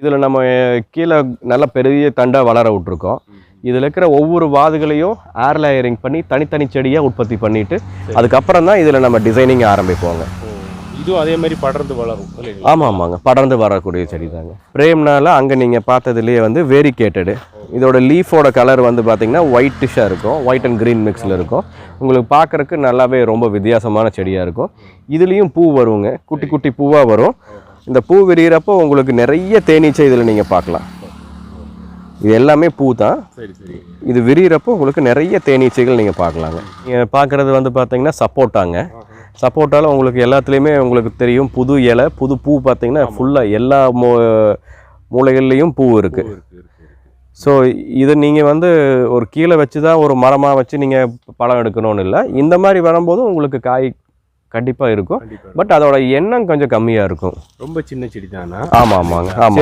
இதில் நம்ம கீழே நல்ல பெரிய தண்டை வளர விட்டுருக்கோம். இதில் இருக்கிற ஒவ்வொரு வாதுகளையும் ஏர் லேயரிங் பண்ணி தனித்தனி செடியாக உற்பத்தி பண்ணிவிட்டு அதுக்கப்புறம் தான் இதில் நம்ம டிசைனிங் ஆரம்பிப்போங்க. இதுவும் அதே மாதிரி படர்ந்து வளரும். ஆமாம் ஆமாங்க, படர்ந்து வரக்கூடிய செடி தாங்க. பிரேம்னால அங்கே நீங்கள் பார்த்ததுலேயே வந்து வேரிகேட்டடு. இதோட லீஃபோட கலர் வந்து பார்த்திங்கன்னா ஒயிட்டிஷாக இருக்கும், ஒயிட் அண்ட் க்ரீன் மிக்ஸில் இருக்கும். உங்களுக்கு பார்க்குறக்கு நல்லாவே ரொம்ப வித்தியாசமான செடியாக இருக்கும். இதுலேயும் பூ வருங்க, குட்டி குட்டி பூவாக வரும். இந்த பூ விரிகிறப்போ உங்களுக்கு நிறைய தேனீச்சை இதில் நீங்கள் பார்க்கலாம். இது எல்லாமே பூ தான். இது விரிகிறப்போ உங்களுக்கு நிறைய தேனீச்சைகள் நீங்கள் பார்க்கலாங்க. நீங்கள் பார்க்குறது வந்து பார்த்தீங்கன்னா சப்போட்டாங்க. சப்போட்டாவில் உங்களுக்கு எல்லாத்துலேயுமே உங்களுக்கு தெரியும் புது இலை புது பூ. பார்த்தீங்கன்னா ஃபுல்லாக எல்லா மூலைகள்லேயும் பூ இருக்குது. ஸோ இதை நீங்கள் வந்து ஒரு கீழே வச்சு தான் ஒரு மரமாக வச்சு நீங்கள் பழம் எடுக்கணும்னு இல்லை. இந்த மாதிரி வரும்போது உங்களுக்கு காய் கண்டிப்பாக இருக்கும். பட் அதோட எண்ணம் கொஞ்சம் கம்மியாக இருக்கும். ரொம்ப சின்ன செடி தானா? ஆமாம் ஆமாங்க, ஆமாம்.